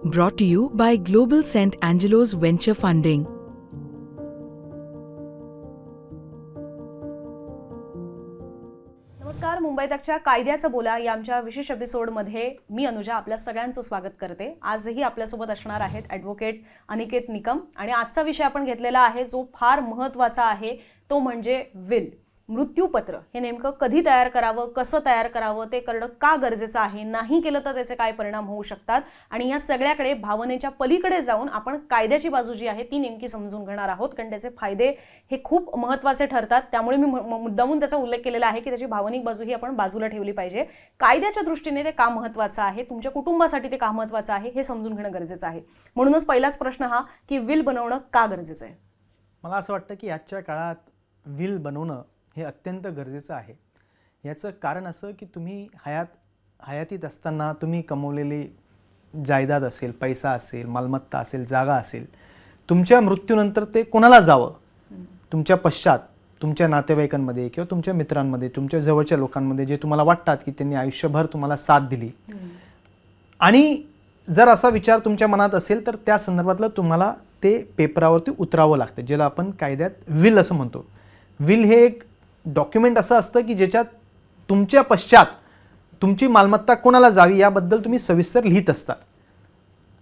Brought to you by Global St. Angelo's Venture Funding. नमस्कार. मुंबई तकच्या कायद्याचं बोला या आमच्या विशेष एपिसोडमध्ये मी अनुजा आपल्या सगळ्यांचं स्वागत करते. आजही आपल्यासोबत असणार आहेत ॲडव्होकेट अनिकेत निकम आणि आजचा विषय आपण घेतलेला आहे जो फार महत्त्वाचा आहे तो म्हणजे विल, मृत्यूपत्र. हे नेमकं कधी तयार करावं, कसं तयार करावं, ते करणं का गरजेचं आहे, नाही केलं तर त्याचे काय परिणाम होऊ शकतात आणि या सगळ्याकडे भावनेच्या पलीकडे जाऊन आपण कायद्याची बाजू जी आहे ती नेमकी समजून घेणार आहोत. कारण त्याचे फायदे हे खूप महत्त्वाचे ठरतात. त्यामुळे मी मुद्दामून त्याचा उल्लेख केलेला आहे की त्याची भावनिक बाजू ही आपण बाजूला ठेवली पाहिजे. कायद्याच्या दृष्टीने ते का महत्त्वाचं आहे, तुमच्या कुटुंबासाठी ते का महत्त्वाचं आहे हे समजून घेणं गरजेचं आहे. म्हणूनच पहिलाच प्रश्न हा की विल बनवणं का गरजेचं आहे. मला असं वाटतं की आजच्या काळात विल बनवणं हे अत्यंत गरजेचं आहे. याचं कारण असं की तुम्ही हयातीत असताना तुम्ही कमवलेली जायदाद असेल, पैसा असेल, मालमत्ता असेल, जागा असेल, तुमच्या मृत्यूनंतर ते कोणाला जावं, तुमच्या पश्चात तुमच्या नातेवाईकांमध्ये किंवा तुमच्या मित्रांमध्ये, तुमच्या जवळच्या लोकांमध्ये जे तुम्हाला वाटतात की त्यांनी आयुष्यभर तुम्हाला साथ दिली आणि जर असा विचार तुमच्या मनात असेल तर त्या संदर्भातलं तुम्हाला ते पेपरावरती उतरावं लागतं, ज्याला आपण कायद्यात विल असं म्हणतो. विल हे एक डॉक्युमेंट असं असतं की ज्याच्यात तुमच्या पश्चात तुमची मालमत्ता कोणाला जावी याबद्दल तुम्ही सविस्तर लिहित असतात.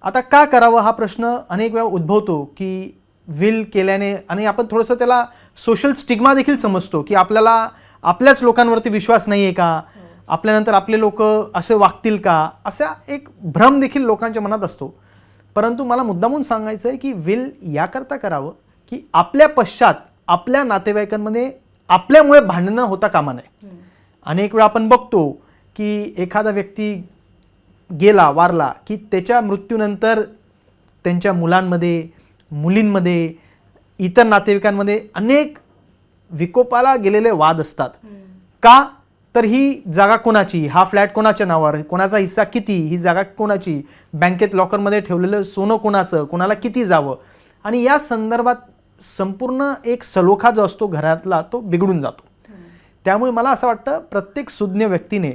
आता का करावं हा प्रश्न अनेक वेळा उद्भवतो की विल केल्याने, आणि आपण थोडंसं त्याला सोशल स्टिग्मा देखील समजतो की आपल्याला आपल्याच लोकांवरती विश्वास नाही आहे का, आपल्यानंतर आपले लोक असे वागतील का, असा एक भ्रम देखील लोकांच्या मनात असतो. परंतु मला मुद्दामून सांगायचं आहे की विल याकरता करावं की आपल्या पश्चात आपल्या नातेवाईकांमध्ये आपल्यामुळे भांडणं होता कामा नये. अनेक वेळा आपण बघतो की एखादा व्यक्ती गेला, वारला की त्याच्या मृत्यूनंतर त्यांच्या मुलांमध्ये, मुलींमध्ये, इतर नातेवाईकांमध्ये अनेक विकोपाला गेलेले वाद असतात. का तर ही जागा कोणाची, हा फ्लॅट कोणाच्या नावावर, कोणाचा हिस्सा किती, ही जागा कोणाची, बँकेत लॉकरमध्ये ठेवलेलं सोनं कोणाचं, कोणाला किती जावं, आणि या संदर्भात संपूर्ण एक सलोखा जो असतो घरातला तो बिघडून जातो. त्यामुळे मला असं वाटतं प्रत्येक सुज्ञ व्यक्तीने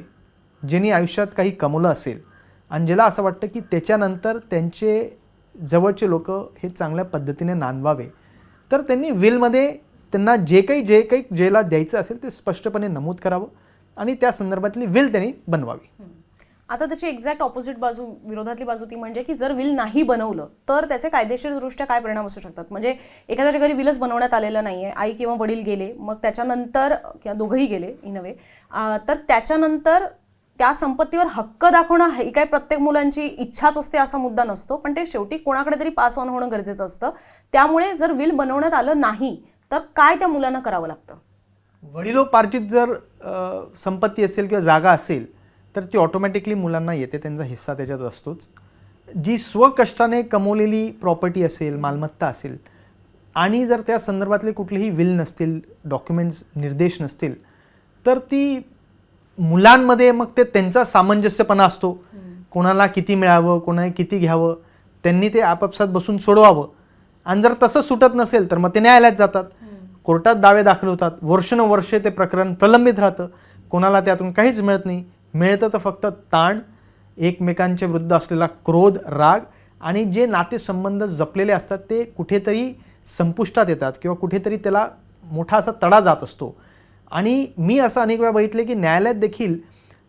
ज्यांनी आयुष्यात काही कमवलं असेल आणि ज्याला असं वाटतं की त्याच्यानंतर त्यांचे जवळचे लोक हे चांगल्या पद्धतीने नांदवावे, तर त्यांनी विलमध्ये त्यांना जे काही ज्याला द्यायचं असेल ते स्पष्टपणे नमूद करावं आणि त्या संदर्भातली विल त्यांनी बनवावी. आता त्याची एक्झॅक्ट ऑपोजिट बाजू, विरोधातली बाजू ती म्हणजे की जर विल नाही बनवलं तर त्याचे कायदेशीरदृष्ट्या काय परिणाम असू शकतात. म्हणजे एखाद्याच्या घरी विलच बनवण्यात आलेलं नाही आहे, आई किंवा वडील गेले, मग त्याच्यानंतर किंवा दोघंही गेले इन अ वे, तर त्याच्यानंतर त्या संपत्तीवर हक्क दाखवणं ही काय प्रत्येक मुलांची इच्छाच असते असा मुद्दा नसतो, पण ते शेवटी कोणाकडे तरी पास ऑन होणं गरजेचं असतं. त्यामुळे जर विल बनवण्यात आलं नाही तर काय त्या मुलांना करावं लागतं. वडिलोपार्जित जर संपत्ती असेल किंवा जागा असेल तर ती ऑटोमॅटिकली मुलांना येते, त्यांचा हिस्सा त्याच्यात असतोच. जी स्वकष्टाने कमवलेली प्रॉपर्टी असेल, मालमत्ता असेल, आणि जर त्या संदर्भातले कुठलेही विल नसतील, डॉक्युमेंट्स, निर्देश नसतील, तर ती मुलांमध्ये मग ते त्यांचा सामंजस्यपणा असतो, कोणाला किती मिळावं, कोणाला किती घ्यावं, त्यांनी ते आपापसात बसून सोडवावं. आणि जर तसं सुटत नसेल तर मग ते न्यायालयात जातात, कोर्टात दावे दाखल होतात, वर्षानुवर्षे ते प्रकरण प्रलंबित राहतं, कोणाला त्यातून काहीच मिळत नाही. मिळतं तर फक्त ताण, एकमेकांच्या विरुद्ध असलेला क्रोध, राग, आणि जे नातेसंबंध जपलेले असतात ते कुठेतरी संपुष्टात येतात किंवा कुठेतरी त्याला मोठा असा तडा जात असतो. आणि मी असं अनेक वेळा बघितले की न्यायालयात देखील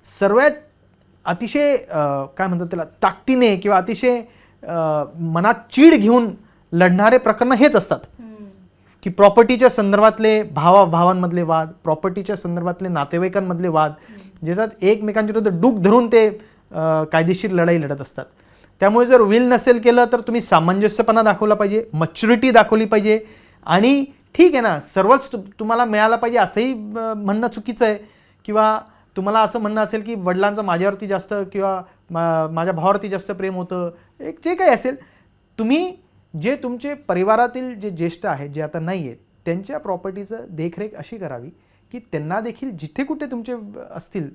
सर्वात अतिशय काय म्हणतात त्याला, ताकदीने किंवा अतिशय मनात चीड घेऊन लढणारे प्रकरणं हेच असतात की प्रॉपर्टीच्या संदर्भातले भावांमधले वाद, प्रॉपर्टीच्या संदर्भातले नातेवाईकांमधले वाद, ज्याच्यात एकमेकांच्या विरुद्ध डूक धरून ते कायदेशीर लढाई लढत असतात. त्यामुळे जर विल नसेल केलं तर तुम्ही सामंजस्यपणा दाखवला पाहिजे, मॅच्युरिटी दाखवली पाहिजे, आणि ठीक आहे ना, सर्वच तुम्हाला मिळालं पाहिजे असंही म्हणणं चुकीचं आहे. किंवा तुम्हाला असं म्हणणं असेल की वडिलांचं माझ्यावरती जास्त किंवा माझ्या भावावरती जास्त प्रेम होतं, एक जे काही असेल, तुम्ही जे तुमचे परिवारातील जे ज्येष्ठ आहेत, जे आता नाही आहेत, त्यांच्या प्रॉपर्टीचं देखरेख अशी करावी की त्यांना देखील जिथे कुठे तुमचे असतील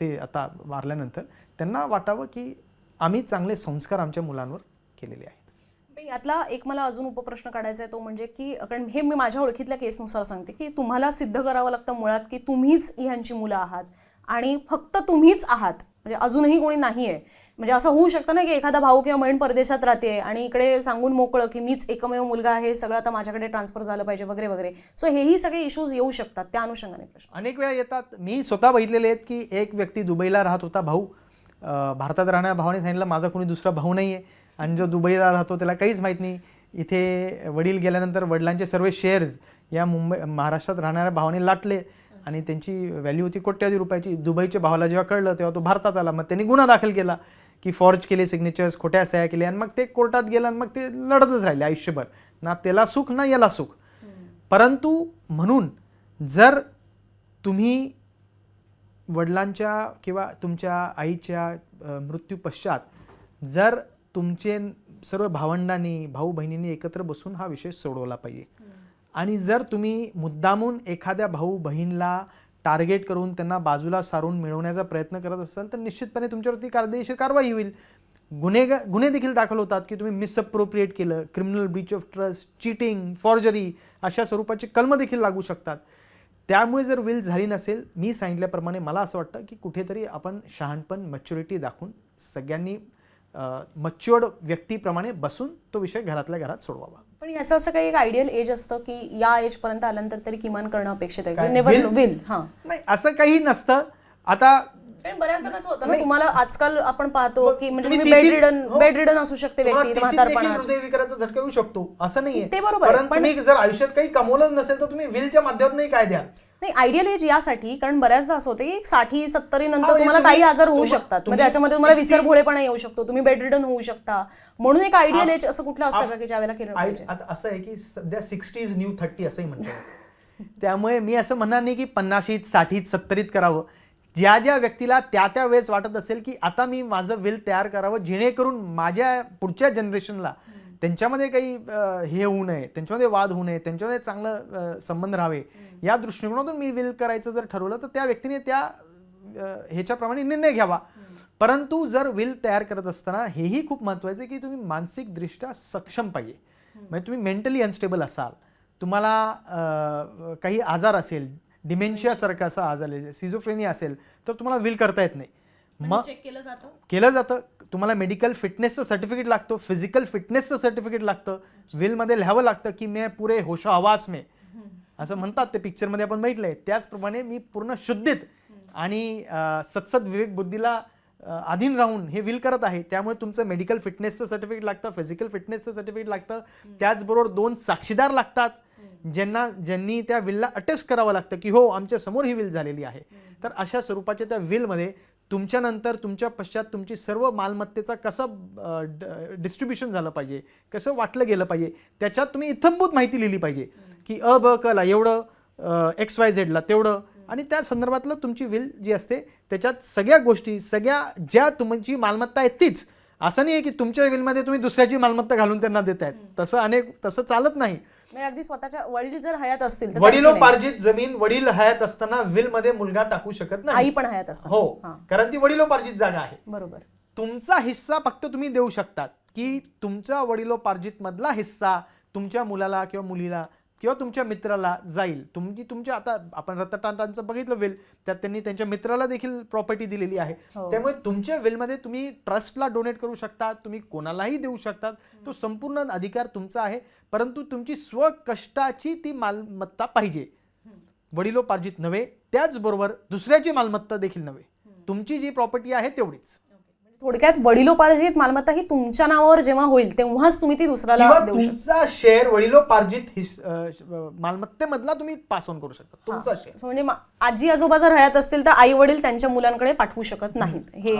ते आता वारल्यानंतर त्यांना वाटावं की आम्ही चांगले संस्कार आमच्या मुलांवर केलेले आहेत. यातला एक मला अजून उपप्रश्न काढायचा आहे तो म्हणजे की, कारण हे मी माझ्या ओळखीतल्या केसनुसार सांगते की तुम्हाला सिद्ध करावं लागतं मुळात की तुम्हीच ह्यांची मुलं आहात आणि फक्त तुम्हीच आहात, म्हणजे अजूनही कोणी नाहीये. म्हणजे असं होऊ शकतं ना की एखादा भाऊ किंवा बहीण परदेशात राहते आणि इकडे सांगून मोकळं की मीच एकमेव मुलगा आहे, सगळं आता माझ्याकडे ट्रान्सफर झालं पाहिजे वगैरे वगैरे. सो हेही सगळे इश्यूज येऊ शकतात. त्या अनुषंगाने प्रश्न अनेक वेळा येतात. मी स्वतः बघितलेले आहेत की एक व्यक्ती दुबईला राहत होता, भाऊ भारतात राहणाऱ्या भावाने सांगितलं माझा कोणी दुसरा भाऊ नाही आहे, आणि जो दुबईला राहतो त्याला काहीच माहीत नाही. इथे वडील गेल्यानंतर वडिलांचे सर्व शेअर्स या महाराष्ट्रात राहणाऱ्या भावाने लाटले आणि त्यांची व्हॅल्यू होती कोट्यावधी रुपयाची. दुबईच्या भावाला जेव्हा कळलं तेव्हा तो भारतात आला. मग त्यांनी गुन्हा दाखल केला की फॉर्ज केले सिग्नेचर्स, खोट्या सह्या केल्या, आणि मग ते कोर्टात गेलं आणि मग ते लढतच राहिले आयुष्यभर. ना त्याला सुख ना याला सुख. परंतु म्हणून जर तुम्ही वडिलांच्या किंवा तुमच्या आईच्या मृत्यू पश्चात जर तुमचे सर्व भावंडांनी भाऊ बहिणींनी एकत्र बसून हा विषय सोडवला पाहिजे, आणि जर तुम्ही मुद्दामून एखाद्या भाऊ बहीणला टार्गेट करून त्यांना बाजूला सारून मिळवण्याचा प्रयत्न करत असाल तर निश्चितपणे तुमच्यावरती कायदेशीर कारवाई होईल. गुन्हे देखील दाखल होतात की तुम्ही मिसअप्रोप्रिएट केलं, criminal Breach of trust, cheating, forgery अशा स्वरूपाची कलम देखील लागू शकतात. त्यामुळे जर विल झाली नसेल, मी सांगितल्याप्रमाणे मला असं वाटतं की कुठेतरी आपण शहाणपण, मॅच्युरिटी दाखवून सगळ्यांनी मच्युअर्ड व्यक्तीप्रमाणे बसून तो विषय घरातल्या घरात सोडवावा. पण याचं असं काही एक आयडियल एज असतं की या एज पर्यंत आल्यानंतर तरी किमान करणं अपेक्षित आहे? काय? Never Will? विल. हां, नाही, असं काही नसतं. आता कारण बऱ्याचदा कसं होतं ना, नाही. तुम्हाला आजकाल आपण पाहतो की म्हणजे तुम्ही तुम्ही हो. बेडरिडन असू शकते व्यक्ती म्हातारपणात. हृदयविकाराचा झटका येऊ शकतो, असं नाहीये. ते बरोबर आहे, पण तुम्ही जर आयुष्यात काही कमवलं नसेल तर तुम्ही विलच्या माध्यमातून काय द्याल? नाही, आयडियल एज यासाठी, कारण बऱ्याचदा असं होतं की 60-70 नंतर म्हणजे तुम्हाला काही आजार होऊ शकतात. म्हणजे त्याच्यामध्ये तुम्हाला 60 विसरभोळेपणा येऊ शकतो, तुम्ही बेडरिडन होऊ शकता. म्हणून एक आयडियल एज असं कुठलं असतं का की ज्यावेळेला केलं पाहिजे? आता असं आहे की सध्या 60s न्यू 30 असंही म्हणतात. त्यामुळे मी असं म्हणणार नाही की 50s, 60s, 70s करावं. ज्या ज्या व्यक्तीला त्या वेळेस वाटत असेल की आता मी माझं विल तयार करावं जेणेकरून माझ्या पुढच्या जनरेशनला त्यांच्यामध्ये काही हे होऊ नये, त्यांच्यामध्ये वाद होऊ नये, त्यांच्यामध्ये चांगलं संबंध राहावे, या दृष्टिकोनातून मी विल करायचं जर ठरवलं तर त्या व्यक्तीने त्या ह्याच्याप्रमाणे निर्णय घ्यावा. परंतु जर विल तयार करत असताना हेही खूप महत्त्वाचं आहे की तुम्ही मानसिकदृष्ट्या सक्षम पाहिजे. म्हणजे तुम्ही मेंटली अनस्टेबल असाल, तुम्हाला काही आजार असेल, डिमेन्शियासारखा असा आजार आहे, सिझोफ्रेनिया असेल, तर तुम्हाला विल करता येत नाही. मग चेक केलं जातं. तुम्हाला मेडिकल फिटनेसचं सर्टिफिकेट लागतो, फिजिकल फिटनेसचं सर्टिफिकेट लागतं. विलमध्ये लिहावं लागतं की मी पुरे होशो हवास में, असं म्हणतात ते पिक्चरमध्ये आपण बघितलंय. त्याचप्रमाणे मी पूर्ण शुद्धीत आणि सत्सद विवेक बुद्धीला अधीन राहून हे विल करत आहे. त्यामुळे तुमचं मेडिकल फिटनेसचं सर्टिफिकेट लागतं, फिजिकल फिटनेसचं सर्टिफिकेट लागतं. त्याचबरोबर 2 साक्षीदार लागतात ज्यांनी त्या विलला अटेस्ट करावं लागतं की हो आमच्या समोर ही विल झालेली आहे. तर अशा स्वरूपाच्या त्या विलमध्ये तुमच्यानंतर तुमच्या पश्चात तुमची सर्व मालमत्तेचा कसं डिस्ट्रीब्युशन झालं पाहिजे, कसं वाटलं गेलं पाहिजे, त्याच्यात तुम्ही इत्थंभूत माहिती लिहिली पाहिजे की अ ब क ला एवढं, XYZ ला तेवढं, आणि त्या संदर्भातलं तुमची विल जी असते त्याच्यात सगळ्या गोष्टी, सगळ्या ज्या तुमची मालमत्ता आहे तीच. असं नाही आहे की तुमच्या विलमध्ये तुम्ही दुसऱ्याची मालमत्ता घालून त्यांना देतायत. तसं चालत नाही. अगदी स्वतःच्या वडील जर हयात असतील तर वडिलोपार्जित जमीन वडील हयात असताना विल मध्ये मुलगा टाकू शकत नाही. आई पण हयात असतात. हो, कारण ती वडिलोपार्जित जागा आहे. बरोबर. तुमचा हिस्सा फक्त तुम्ही देऊ शकतात की तुमच्या वडिलोपार्जित मधला हिस्सा तुमच्या मुलाला किंवा मुलीला किंवा तुमच्या मित्राला जाईल. तुमच्या आता आपण रतन टाटांचं बघितलं विल, त्यात त्यांनी त्यांच्या मित्राला देखील प्रॉपर्टी दिलेली आहे. त्यामुळे तुमच्या विलमध्ये तुम्ही ट्रस्टला डोनेट करू शकता, तुम्ही कोणालाही देऊ शकतात, तो संपूर्ण अधिकार तुमचा आहे. परंतु तुमची स्वकष्टाची ती मालमत्ता पाहिजे, वडिलोपार्जित नव्हे. त्याचबरोबर दुसऱ्याची मालमत्ता देखील नव्हे, तुमची जी प्रॉपर्टी आहे तेवढीच. थोडक्यात वडिलोपार्जित मालमत्ता ही तुमच्या नावावर जेव्हा होईल तेव्हाच तुम्ही ती दुसऱ्याला देऊ शकता. तुमचा शेअर वडिलोपार्जित मालमत्तेमधला तुम्ही पास ऑन करू शकता, तुमचा शेअर. म्हणजे आजी आजोबा जर हयात असतील तर आई वडील त्यांच्या मुलांकडे पाठवू शकत नाहीत. हे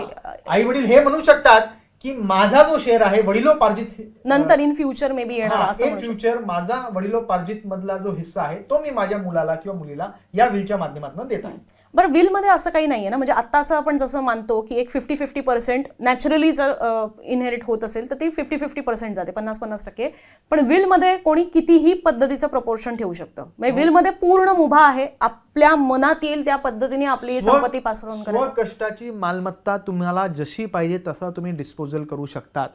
आई वडील हे म्हणू शकतात की माझा जो शेअर आहे वडिलोपार्जित, नंतर इन फ्युचर मे बी येणार असं इन फ्युचर माझा वडिलोपार्जित मधला जो हिस्सा आहे तो मी माझ्या मुलाला किंवा मुलीला या विलच्या माध्यमातून देत आहे. बरं, विलमध्ये असं काही नाहीये ना, म्हणजे आता असं आपण जसं मानतो की एक 50-50% नॅचरली जर इनहेरिट होत असेल तर ती 50-50% जाते, 50-50%. पण विलमध्ये कोणी कितीही पद्धतीचं प्रपोर्शन ठेवू शकतं. म्हणजे विलमध्ये पूर्ण मुभा आहे, आपल्या मनात येईल त्या पद्धतीने आपली संपत्ती पासरून करायचं. स्वकष्टाची मालमत्ता तुम्हाला जशी पाहिजे तसा तुम्ही डिस्पोजल करू शकतात.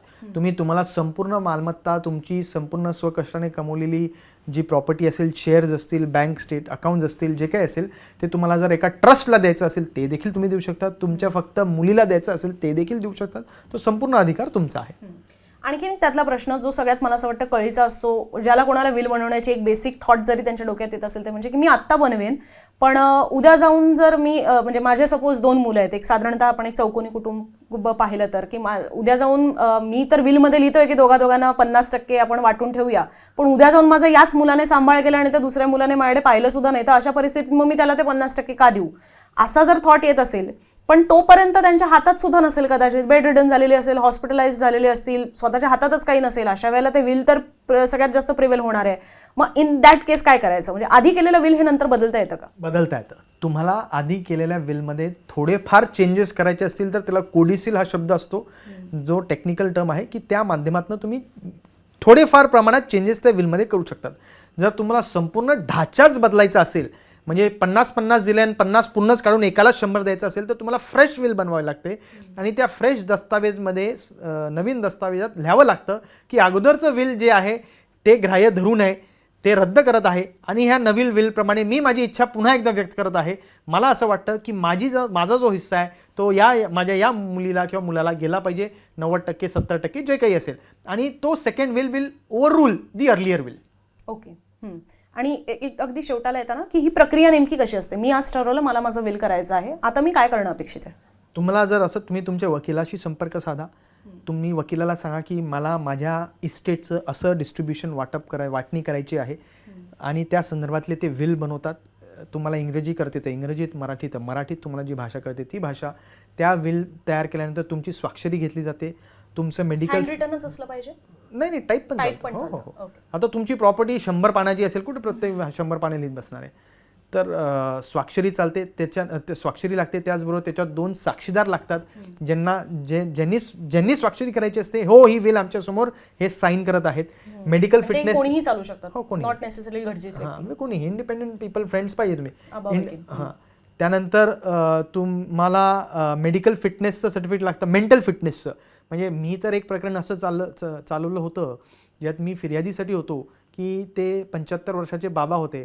तुम्हाला संपूर्ण मालमत्ता तुमची संपूर्ण स्वकष्टाने कमवलेली जी प्रॉपर्टी असेल, शेअर्स असतील, बँक स्टेट अकाउंट्स असतील, जे काही असेल ते तुम्हाला जर एका ट्रस्टला द्यायचं असेल ते देखील तुम्ही देऊ शकता. तुमच्या फक्त मुलीला द्यायचं असेल ते देखील देऊ शकतात. तो संपूर्ण अधिकार तुमचा आहे. आणखीन त्यातला प्रश्न जो सगळ्यात मला असं वाटतं कळीचा असतो, ज्याला कोणाला विल बनवण्याची एक बेसिक थॉट जरी त्यांच्या डोक्यात येत असेल ते म्हणजे की मी आत्ता बनवेन, पण उद्या जाऊन जर मी म्हणजे माझे सपोज 2 मुलं आहेत, एक साधारणतः आपण एक चौकोनी कुटुंब पाहिलं तर की उद्या जाऊन मी तर विलमध्ये लिहितोय की दोघांना 50% आपण वाटून ठेवूया, पण उद्या जाऊन माझं याच मुलाने सांभाळ केला आणि त्या दुसऱ्या मुलाने माझ्याकडे पाहिलं सुद्धा नाही, तर अशा परिस्थितीत मग मी त्याला ते 50% का देऊ, असा जर थॉट येत असेल, पण तोपर्यंत त्यांच्या हातात सुद्धा नसेल, कदाचित बेड रिडन झालेली असेल, हॉस्पिटलाइज झालेले असतील, स्वतःच्या हातातच काही नसेल, अशा वेळेला ते विल तर सगळ्यात जास्त प्रिवेल होणार आहे. मग इन दॅट केस काय करायचं? म्हणजे आधी केलेलं विल हे नंतर बदलता येतं का? बदलता येतं. तुम्हाला आधी केलेल्या विलमध्ये थोडेफार चेंजेस करायचे असतील तर त्याला कोडिसिल हा शब्द असतो, जो टेक्निकल टर्म आहे, की त्या माध्यमातून तुम्ही थोडेफार प्रमाणात चेंजेस त्या विलमध्ये करू शकतात. जर तुम्हाला संपूर्ण ढाचाच बदलायचा असेल, म्हणजे 50-50 दिले आणि 50 पुन्हाच काढून एकाला 100 द्यायचं असेल, तर तुम्हाला फ्रेश विल बनवावी लागते. आणि त्या फ्रेश दस्तावेजमध्ये नवीन दस्तावेजात लिहावं लागतं की अगोदरचं विल जे आहे ते ग्राह्य धरू नये, ते रद्द करत आहे आणि ह्या नवीन विलप्रमाणे मी माझी इच्छा पुन्हा एकदा व्यक्त करत आहे. मला असं वाटतं की माझा जो हिस्सा आहे तो माझ्या या मुलीला किंवा मुलाला गेला पाहिजे, 90% 70% जे काही असेल, आणि तो second will over rule the earlier will. Okay. आणि एक अगदी शेवटाला येतं ना की ही प्रक्रिया नेमकी कशी असते? मी आज ठरवलं मला माझं विल करायचं आहे, आता मी काय करणं अपेक्षित आहे? तुम्हाला जर असं तुम्ही तुमच्या वकिलाशी संपर्क साधा. तुम्ही वकिलाला सांगा की मला माझ्या इस्टेटचं असं डिस्ट्रीब्युशन वाटणी करायची आहे आणि त्या संदर्भातले ते विल बनवतात. तुम्हाला इंग्रजी करते तर इंग्रजीत, मराठीत तुम्हाला जी भाषा कळते ती भाषा. त्या विल तयार केल्यानंतर तुमची स्वाक्षरी घेतली जाते. तुमचं मेडिकल रिटर्नच असलं पाहिजे? नाही, टाईप पण चालतं. हो. आता तुमची प्रॉपर्टी 100 पानाची असेल, कुठे प्रत्येक 100 पाने लिहित बसणार आहे, तर स्वाक्षरी चालते. स्वाक्षरी लागते. त्याचबरोबर त्याच्यात 2 साक्षीदार लागतात, ज्यांनी स्वाक्षरी करायची असते. हो, ही विल आमच्या समोर हे साईन करत आहेत. मेडिकल फिटनेस कोणीही चालू शकतात, हो, कोणी, नॉट नेसेसरी गरजेचं व्यक्ती. कोणी, इंडिपेंडेंट पीपल, फ्रेंड्स पाहिजे तुम्ही. त्यानंतर तुम्हाला मेडिकल फिटनेसचं सर्टिफिकेट लागतं, मेंटल फिटनेसचं. म्हणजे मी तर एक प्रकरण असं चालवलं होतं ज्यात मी फिर्यादीसाठी होतो की ते 75 वर्षाचे बाबा होते.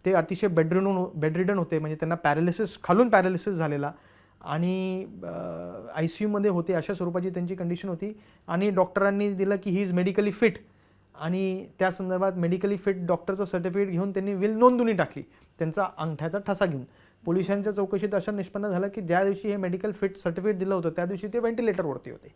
ते अतिशय बेडरिडन होते, म्हणजे त्यांना खालून पॅरालिसिस झालेला आणि ICUमध्ये होते. अशा स्वरूपाची त्यांची कंडिशन होती आणि डॉक्टरांनी दिलं की ही इज मेडिकली फिट, आणि त्या संदर्भात मेडिकली फिट डॉक्टरचं सर्टिफिकेट घेऊन त्यांनी विल नोंदणी टाकली, त्यांचा अंगठ्याचा ठसा घेऊन. पोलिसांच्या चौकशीत असं निष्पन्न झालं की ज्या दिवशी हे मेडिकल फिट सर्टिफिकेट दिलं होतं त्या दिवशी ते व्हेंटिलेटरवरती होते.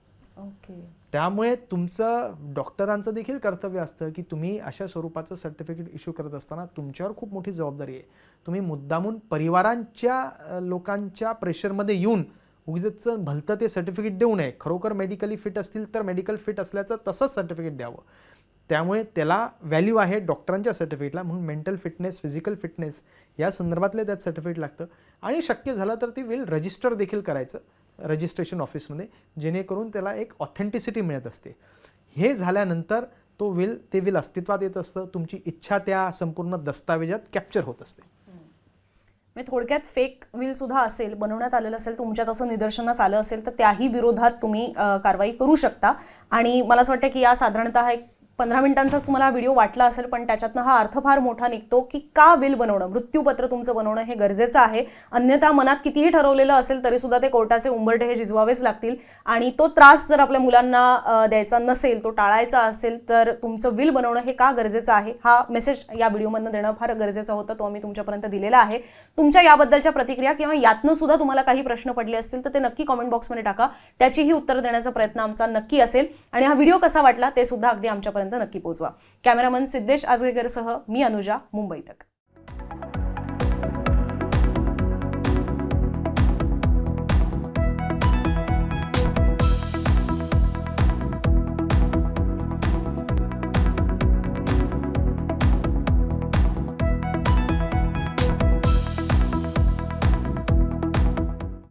त्यामुळे तुमचं डॉक्टरांचं देखील कर्तव्य असतं की तुम्ही अशा स्वरूपाचं सर्टिफिकेट इश्यू करत असताना तुमच्यावर खूप मोठी जबाबदारी आहे. तुम्ही मुद्दामून परिवारांच्या लोकांच्या प्रेशरमध्ये येऊन उगीच भलतं ते सर्टिफिकेट देऊ नये. खरोखर मेडिकली फिट असतील तर मेडिकल फिट असल्याचं तसंच सर्टिफिकेट द्यावं. त्यामुळे त्याला व्हॅल्यू आहे डॉक्टरांच्या सर्टिफिकेटला. म्हणून मेंटल फिटनेस, फिजिकल फिटनेस या संदर्भातले त्यात सर्टिफिकेट लागतं. आणि शक्य झालं तर ती विल रजिस्टर देखील करायचं रजिस्ट्रेशन ऑफिसमध्ये, जेणेकरून त्याला एक ऑथेंटिसिटी मिळत असते. हे झाल्यानंतर ते विल अस्तित्वात येत असतं. तुमची इच्छा त्या संपूर्ण दस्तावेजात कॅप्चर होत असते. म्हणजे थोडक्यात फेक विल सुद्धा असेल, बनवण्यात आलेलं असेल, तुमच्यात असं निदर्शनास आलं असेल तर त्याही विरोधात तुम्ही कारवाई करू शकता. आणि मला असं वाटतं की या साधारणतः एक 15 मिनिटांचाच तुम्हाला हा व्हिडिओ वाटला असेल, पण त्याच्यातनं हा अर्थ फार मोठा निघतो की का विल बनवणं, मृत्यूपत्र तुमचं बनवणं हे गरजेचं आहे. अन्यथा मनात कितीही ठरवलेलं असेल तरी सुद्धा ते कोर्टाचे उंबरठे हे झिजवावेच लागतील. आणि तो त्रास जर आपल्या मुलांना द्यायचा नसेल, तो टाळायचा असेल, तर तुमचं विल बनवणं हे का गरजेचं आहे हा मेसेज या व्हिडिओमधनं देणं फार गरजेचं होतं. तो आम्ही तुमच्यापर्यंत दिलेला आहे. तुमच्या याबद्दलच्या प्रतिक्रिया किंवा यातनं सुद्धा तुम्हाला काही प्रश्न पडले असतील तर ते नक्की कॉमेंट बॉक्समध्ये टाका. त्याचीही उत्तर देण्याचा प्रयत्न आमचा नक्की असेल. आणि हा व्हिडिओ कसा वाटला ते सुद्धा अगदी आमच्यापर्यंत नक्की पोहोचवा. कॅमेरामन सिद्धेश आजगेकरसह मी अनुजा, मुंबई तक.